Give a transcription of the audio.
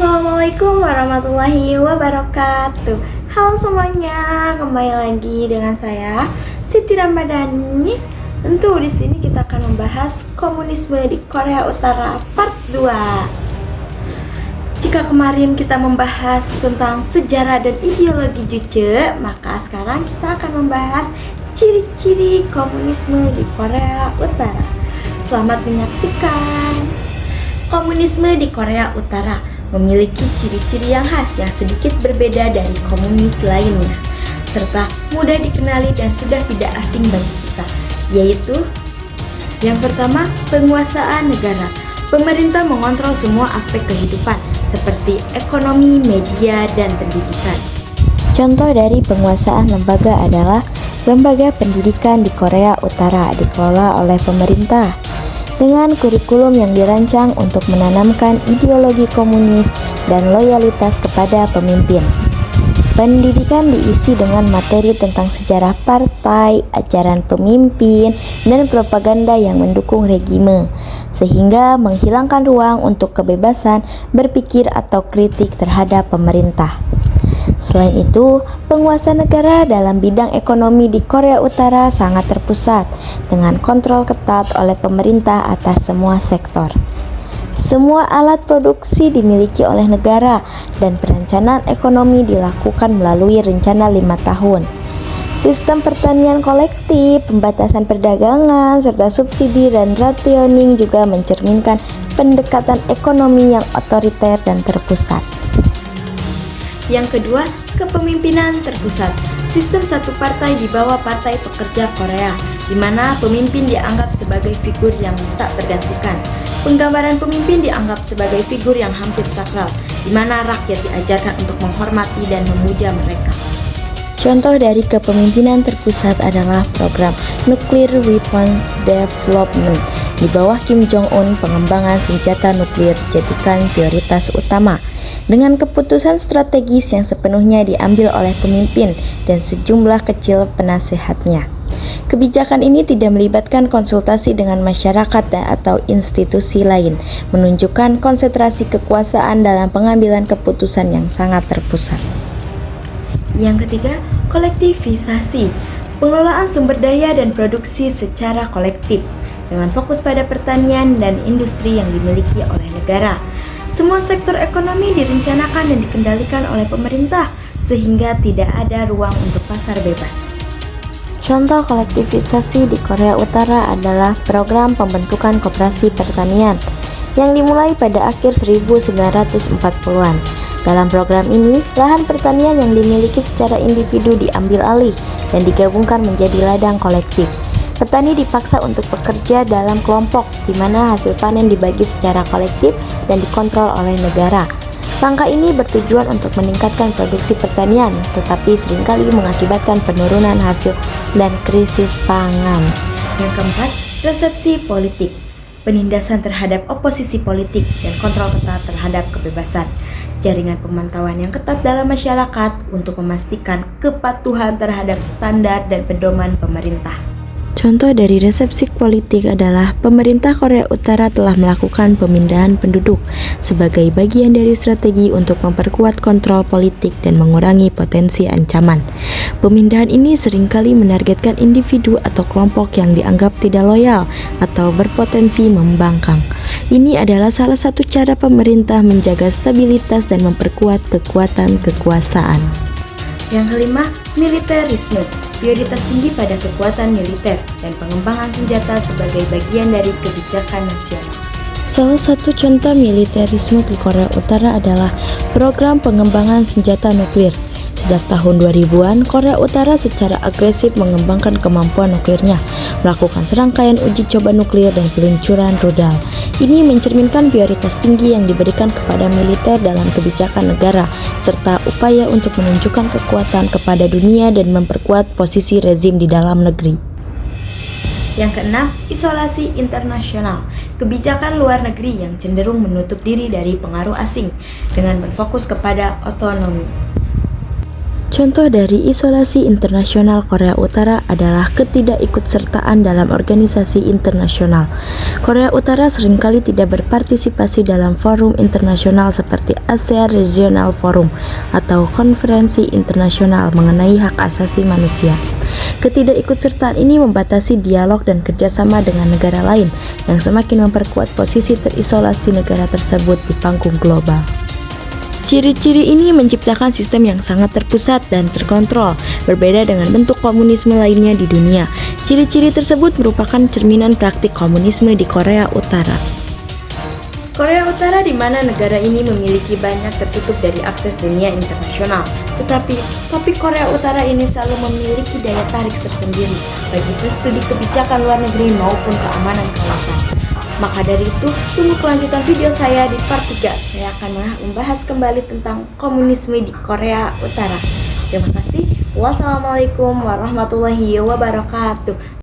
Assalamualaikum warahmatullahi wabarakatuh. Halo semuanya, kembali lagi dengan saya Siti Ramadhani. Tentu di sini kita akan membahas komunisme di Korea Utara part 2. Jika kemarin kita membahas tentang sejarah dan ideologi Juche, maka sekarang kita akan membahas ciri-ciri komunisme di Korea Utara. Selamat menyaksikan. Komunisme di Korea Utara memiliki ciri-ciri yang khas yang sedikit berbeda dari komunis lainnya, serta mudah dikenali dan sudah tidak asing bagi kita, yaitu yang pertama, penguasaan negara. Pemerintah mengontrol semua aspek kehidupan, seperti ekonomi, media, dan pendidikan. Contoh dari penguasaan lembaga adalah lembaga pendidikan di Korea Utara dikelola oleh pemerintah dengan kurikulum yang dirancang untuk menanamkan ideologi komunis dan loyalitas kepada pemimpin. Pendidikan diisi dengan materi tentang sejarah partai, ajaran pemimpin, dan propaganda yang mendukung regime, sehingga menghilangkan ruang untuk kebebasan berpikir atau kritik terhadap pemerintah. Selain itu, penguasaan negara dalam bidang ekonomi di Korea Utara sangat terpusat dengan kontrol ketat oleh pemerintah atas semua sektor. Semua alat produksi dimiliki oleh negara dan perencanaan ekonomi dilakukan melalui rencana 5 tahun. Sistem pertanian kolektif, pembatasan perdagangan, serta subsidi dan rationing juga mencerminkan pendekatan ekonomi yang otoriter dan terpusat. Yang kedua, kepemimpinan terpusat. Sistem satu partai di bawah Partai Pekerja Korea, di mana pemimpin dianggap sebagai figur yang tak tergantikan. Penggambaran pemimpin dianggap sebagai figur yang hampir sakral, di mana rakyat diajarkan untuk menghormati dan memuja mereka. Contoh dari kepemimpinan terpusat adalah program Nuclear Weapons Development. Di bawah Kim Jong-un, pengembangan senjata nuklir dijadikan prioritas utama, dengan keputusan strategis yang sepenuhnya diambil oleh pemimpin dan sejumlah kecil penasehatnya. Kebijakan ini tidak melibatkan konsultasi dengan masyarakat atau institusi lain, menunjukkan konsentrasi kekuasaan dalam pengambilan keputusan yang sangat terpusat. Yang ketiga, kolektivisasi. Pengelolaan sumber daya dan produksi secara kolektif, dengan fokus pada pertanian dan industri yang dimiliki oleh negara. Semua sektor ekonomi direncanakan dan dikendalikan oleh pemerintah, sehingga tidak ada ruang untuk pasar bebas. Contoh kolektivisasi di Korea Utara adalah program pembentukan koperasi pertanian yang dimulai pada akhir 1940-an. Dalam program ini, lahan pertanian yang dimiliki secara individu diambil alih dan digabungkan menjadi ladang kolektif. Petani dipaksa untuk bekerja dalam kelompok, di mana hasil panen dibagi secara kolektif dan dikontrol oleh negara. Langkah ini bertujuan untuk meningkatkan produksi pertanian, tetapi seringkali mengakibatkan penurunan hasil dan krisis pangan. Yang keempat, resepsi politik. Penindasan terhadap oposisi politik dan kontrol ketat terhadap kebebasan. Jaringan pemantauan yang ketat dalam masyarakat untuk memastikan kepatuhan terhadap standar dan pedoman pemerintah. Contoh dari resepsi politik adalah pemerintah Korea Utara telah melakukan pemindahan penduduk sebagai bagian dari strategi untuk memperkuat kontrol politik dan mengurangi potensi ancaman. Pemindahan ini seringkali menargetkan individu atau kelompok yang dianggap tidak loyal atau berpotensi membangkang. Ini adalah salah satu cara pemerintah menjaga stabilitas dan memperkuat kekuatan kekuasaan. Yang kelima, militerisme. Prioritas tinggi pada kekuatan militer dan pengembangan senjata sebagai bagian dari kebijakan nasional. Salah satu contoh militerisme di Korea Utara adalah program pengembangan senjata nuklir. Sejak tahun 2000-an, Korea Utara secara agresif mengembangkan kemampuan nuklirnya, melakukan serangkaian uji coba nuklir dan peluncuran rudal. Ini mencerminkan prioritas tinggi yang diberikan kepada militer dalam kebijakan negara, serta upaya untuk menunjukkan kekuatan kepada dunia dan memperkuat posisi rezim di dalam negeri. Yang keenam, isolasi internasional. Kebijakan luar negeri yang cenderung menutup diri dari pengaruh asing dengan berfokus kepada otonomi. Contoh dari isolasi internasional Korea Utara adalah ketidakikutsertaan dalam organisasi internasional. Korea Utara seringkali tidak berpartisipasi dalam forum internasional seperti ASEAN Regional Forum atau konferensi internasional mengenai hak asasi manusia. Ketidakikutsertaan ini membatasi dialog dan kerjasama dengan negara lain yang semakin memperkuat posisi terisolasi negara tersebut di panggung global. Ciri-ciri ini menciptakan sistem yang sangat terpusat dan terkontrol, berbeda dengan bentuk komunisme lainnya di dunia. Ciri-ciri tersebut merupakan cerminan praktik komunisme di Korea Utara. Korea Utara, di mana negara ini memiliki banyak tertutup dari akses dunia internasional. Tetapi topik Korea Utara ini selalu memiliki daya tarik tersendiri bagi studi kebijakan luar negeri maupun keamanan kawasan. Maka dari itu, tunggu kelanjutan video saya di part 3. Saya akan membahas kembali tentang komunisme di Korea Utara. Terima kasih. Wassalamualaikum warahmatullahi wabarakatuh.